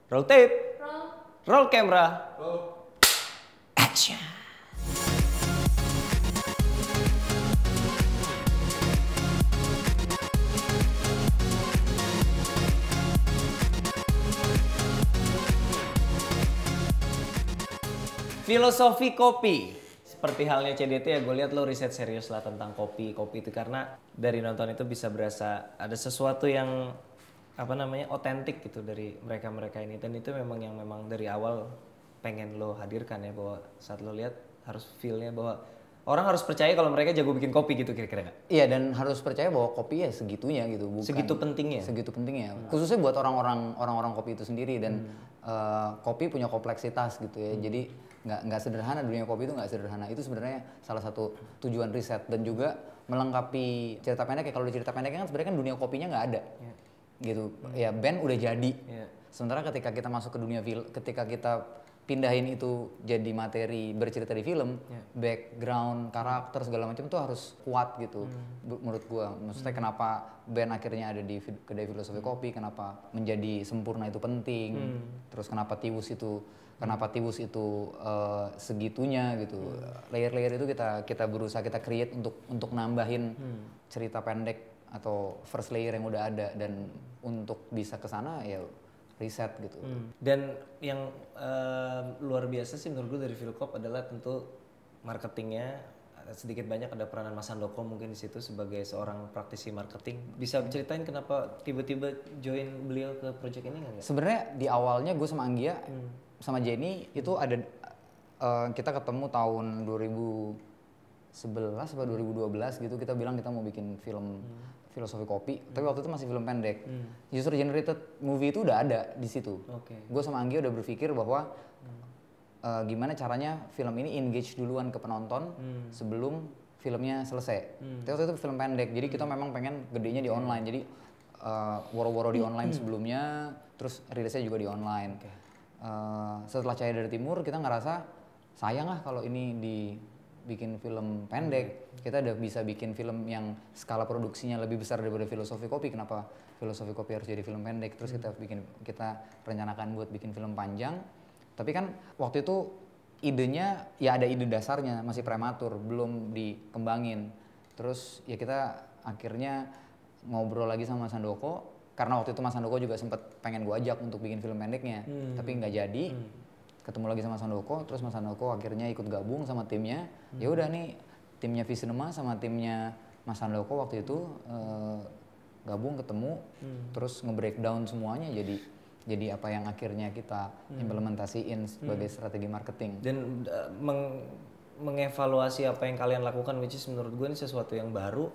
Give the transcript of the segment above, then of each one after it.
Roll tape. Roll. Roll camera. Roll. Action. Filosofi kopi. Seperti halnya CDT ya, gue lihat lo riset serius lah tentang kopi itu karena dari nonton itu bisa berasa ada sesuatu yang apa namanya otentik gitu dari mereka ini, dan itu memang yang memang dari awal pengen lo hadirkan ya, bahwa saat lo lihat harus feel-nya bahwa orang harus percaya kalau mereka jago bikin kopi gitu kira-kira nggak? Iya, dan harus percaya bahwa kopi ya segitunya gitu, bukan Segitu pentingnya? Segitu pentingnya. Khususnya buat orang-orang kopi itu sendiri, dan kopi punya kompleksitas gitu ya. Jadi nggak sederhana, dunia kopi itu nggak sederhana. Itu sebenarnya salah satu tujuan riset, dan juga melengkapi cerita pendek ya. Kalau di cerita pendeknya kan sebenarnya kan dunia kopinya nggak ada. Gitu. Ya band udah jadi. Sementara ketika kita masuk ke dunia film, ketika kita pindahin itu jadi materi bercerita di film, background, karakter segala macam tuh harus kuat gitu. Menurut gua, maksudnya kenapa band akhirnya ada di kedai filosofi kopi, kenapa menjadi sempurna itu penting, terus kenapa Tiwus itu segitunya gitu. Layer-layer itu kita berusaha kita create untuk nambahin cerita pendek atau first layer yang udah ada, dan untuk bisa ke sana ya riset gitu. Dan yang luar biasa sih menurut gue dari Filkop adalah tentu marketingnya. Sedikit banyak ada peranan Mas Handoko mungkin di situ sebagai seorang praktisi marketing. Bisa ceritain kenapa tiba-tiba join beliau ke project ini nggak? Sebenarnya di awalnya gue sama Anggia sama Jenny itu ada kita ketemu tahun 2011 atau 2012 gitu. Kita bilang kita mau bikin film filosofi kopi, tapi waktu itu masih film pendek. User generated movie itu udah ada di situ. Gue sama Anggia udah berpikir bahwa gimana caranya film ini engage duluan ke penonton sebelum filmnya selesai. Tapi waktu itu film pendek, jadi kita memang pengen gedenya di online. Jadi woro-woro di online sebelumnya, terus rilisnya juga di online. Setelah Cahaya dari Timur, kita ngerasa sayang lah kalau ini dibikin film pendek. Kita udah bisa bikin film yang skala produksinya lebih besar daripada filosofi kopi. Kenapa filosofi kopi harus jadi film pendek? Terus kita rencanakan buat bikin film panjang. Tapi kan waktu itu idenya ya ada ide dasarnya, masih prematur, belum dikembangin. Terus ya kita akhirnya ngobrol lagi sama Mas Handoko, karena waktu itu Mas Handoko juga sempet pengen gue ajak untuk bikin film pendeknya, tapi nggak jadi. Ketemu lagi sama Mas Handoko, terus Mas Handoko akhirnya ikut gabung sama timnya. Ya udah nih, timnya Visinema sama timnya Mas Handoko waktu itu gabung, ketemu, terus nge-breakdown semuanya jadi apa yang akhirnya kita implementasiin sebagai strategi marketing. Dan mengevaluasi apa yang kalian lakukan, which is menurut gue ini sesuatu yang baru.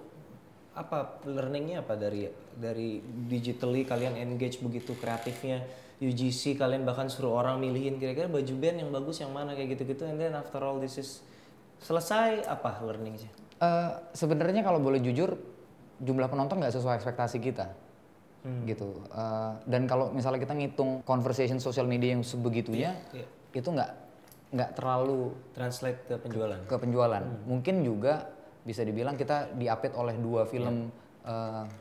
Apa learningnya apa dari digitally kalian engage begitu kreatifnya, UGC kalian bahkan suruh orang milihin kira-kira baju band yang bagus yang mana kayak gitu-gitu, and then after all this is selesai, apa learningnya? Sebenarnya kalau boleh jujur, jumlah penonton nggak sesuai ekspektasi kita. Gitu. Dan kalau misalnya kita ngitung conversation social media yang sebegitunya, itu nggak terlalu translate ke penjualan. Mungkin juga bisa dibilang kita diapit oleh 2 film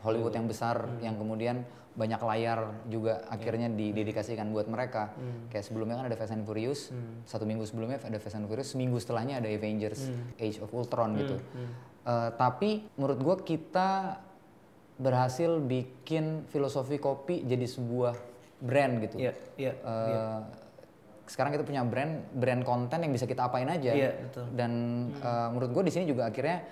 Hollywood yang besar, yang kemudian banyak layar juga akhirnya didedikasikan buat mereka. Kayak sebelumnya kan ada Fast and Furious, 1 minggu sebelumnya ada Fast and Furious, seminggu setelahnya ada Avengers Age of Ultron gitu. Tapi menurut gue kita berhasil bikin filosofi kopi jadi sebuah brand gitu. Sekarang kita punya brand konten yang bisa kita apain aja. Betul. Dan menurut gue di sini juga akhirnya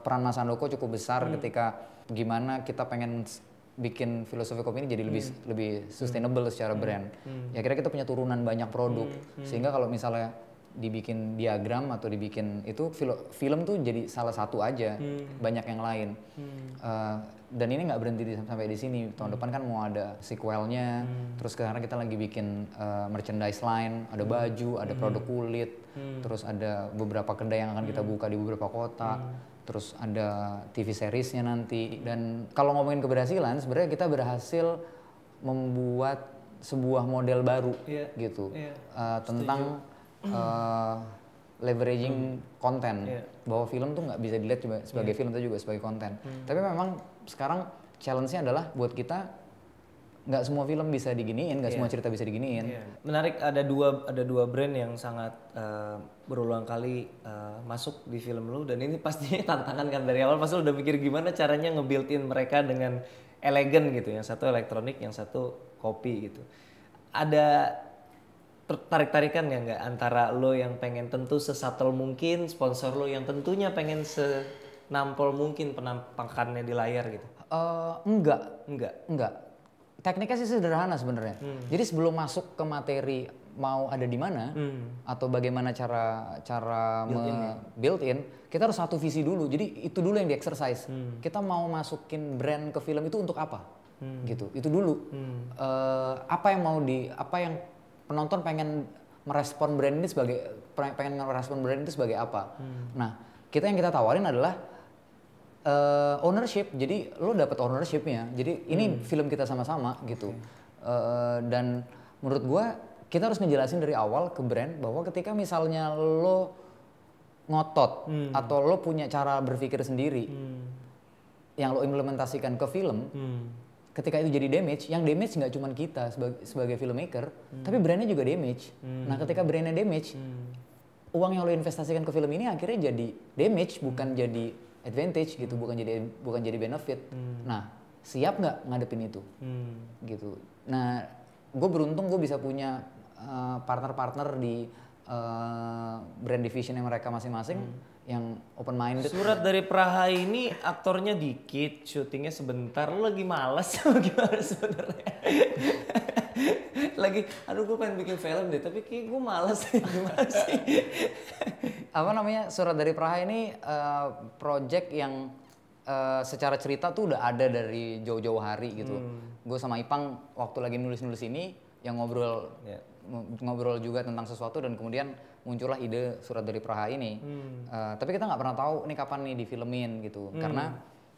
peran Mas Handoko cukup besar ketika gimana kita pengen bikin filosofi kopi ini jadi lebih sustainable secara brand. Ya akhirnya kita punya turunan banyak produk, sehingga kalau misalnya dibikin diagram atau dibikin itu film tuh jadi salah satu aja, banyak yang lain. Dan ini nggak berhenti sampai di sini. Tahun depan kan mau ada sequelnya, terus sekarang kita lagi bikin merchandise line, ada baju, ada produk kulit, terus ada beberapa kedai yang akan kita buka di beberapa kota, terus ada TV seriesnya nanti. Dan kalau ngomongin keberhasilan, sebenarnya kita berhasil membuat sebuah model baru gitu, tentang leveraging konten, bahwa film tuh nggak bisa dilihat cuma sebagai film, itu juga sebagai konten. Tapi memang sekarang challenge-nya adalah buat kita nggak semua film bisa diginiin, nggak semua cerita bisa diginiin. Menarik, ada dua brand yang sangat berulang kali masuk di film lu, dan ini pastinya tantangan kan dari awal. Pasti lu udah mikir gimana caranya nge-build-in mereka dengan elegan gitu. Yang satu elektronik, yang satu kopi gitu. Ada tarik-tarikan nggak antara lo yang pengen tentu sesubtle mungkin, sponsor lo yang tentunya pengen senampol mungkin penampakannya di layar gitu? Enggak. Tekniknya sih sederhana sebenarnya. Jadi sebelum masuk ke materi mau ada di mana atau bagaimana cara build in, kita harus satu visi dulu. Jadi itu dulu yang di exercise. Kita mau masukin brand ke film itu untuk apa? Gitu. Itu dulu. Apa yang penonton pengen merespon brand ini sebagai apa? Nah, yang kita tawarin adalah ownership. Jadi lo dapet ownershipnya. Jadi ini film kita sama-sama gitu. Dan menurut gua kita harus ngejelasin dari awal ke brand bahwa ketika misalnya lo ngotot atau lo punya cara berpikir sendiri yang lo implementasikan ke film, ketika itu jadi damage, yang damage nggak cuma kita sebagai filmmaker, tapi brandnya juga damage. Nah, ketika brandnya damage, uang yang lo investasikan ke film ini akhirnya jadi damage, bukan jadi advantage gitu, bukan jadi benefit. Nah, siap nggak ngadepin itu? Gitu. Nah, gue beruntung gue bisa punya partner-partner di brand divisionnya mereka masing-masing yang open minded. Surat dari Praha ini aktornya dikit, syutingnya sebentar. Lu lagi malas apa gimana sebenarnya? Lagi, aduh gue pengen bikin film deh, tapi kayak gue malas. Gimana sih? Apa namanya, Surat dari Praha ini project yang secara cerita tuh udah ada dari jauh-jauh hari gitu. Gue sama Ipang waktu lagi nulis-nulis ini yang ngobrol juga tentang sesuatu, dan kemudian muncullah ide Surat dari Praha ini. Tapi kita nggak pernah tahu nih kapan nih difilmin gitu, karena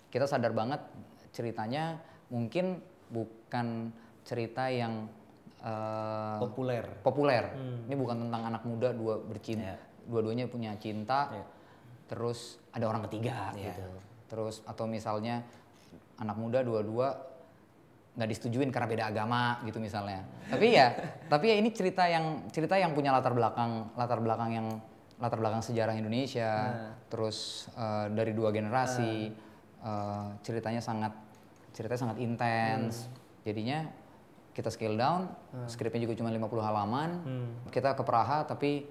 kita sadar banget ceritanya mungkin bukan cerita yang populer. Ini bukan tentang anak muda bercinta, dua-duanya punya cinta, terus ada orang ketiga gitu. Terus atau misalnya anak muda dua-dua nggak disetujuin karena beda agama gitu misalnya. Tapi ya ini cerita yang punya latar belakang sejarah Indonesia. Terus dari dua generasi, ceritanya sangat intens. Jadinya kita scale down, skripnya juga cuma 50 halaman. Kita ke Praha tapi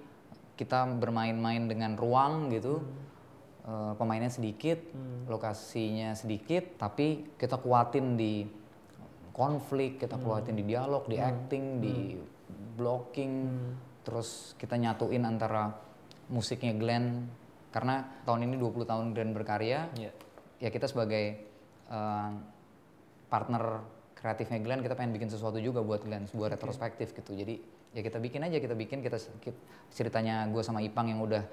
kita bermain-main dengan ruang gitu. Pemainnya sedikit, lokasinya sedikit, tapi kita kuatin di konflik, kita kuatin di dialog, di acting, di blocking, terus kita nyatuin antara musiknya Glenn, karena tahun ini 20 tahun Glenn berkarya, ya kita sebagai partner kreatifnya Glenn, kita pengen bikin sesuatu juga buat Glenn, sebuah retrospektif gitu. Jadi ya kita bikin ceritanya gue sama Ipang yang udah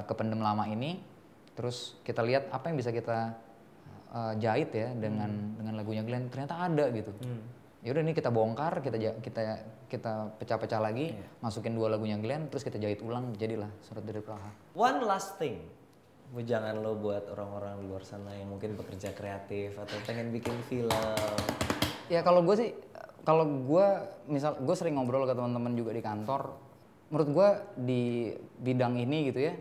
kependem lama ini, terus kita lihat apa yang bisa kita jahit ya dengan lagunya Glenn, ternyata ada gitu. Ya udah, ini kita bongkar, kita pecah-pecah lagi, masukin dua lagunya Glenn, terus kita jahit ulang, jadilah Surat dari Praha. One last thing, jangan lo buat orang-orang di luar sana yang mungkin bekerja kreatif atau pengen bikin film. Ya kalau gue sering ngobrol ke teman-teman juga di kantor, menurut gue di bidang ini gitu ya,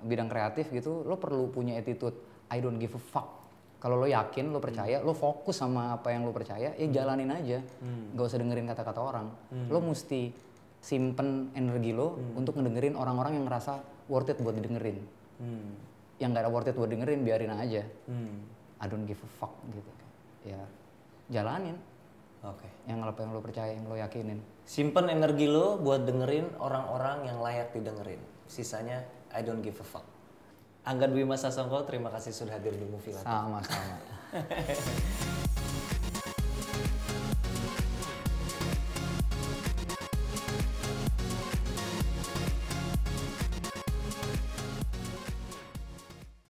bidang kreatif gitu, lo perlu punya attitude I don't give a fuck. Kalau lo yakin, lo percaya, lo fokus sama apa yang lo percaya, ya jalanin aja. Gak usah dengerin kata-kata orang. Lo mesti simpen energi lo untuk ngedengerin orang-orang yang ngerasa worth it buat didengerin. Yang gak ada worth it buat dengerin, biarin aja. I don't give a fuck gitu. Ya, jalanin. Yang apa yang lo percaya, yang lo yakinin. Simpen energi lo buat dengerin orang-orang yang layak didengerin. Sisanya, I don't give a fuck. Angga Dwi Mas Sasongko, terima kasih sudah hadir di Movie Latte. Sama-sama.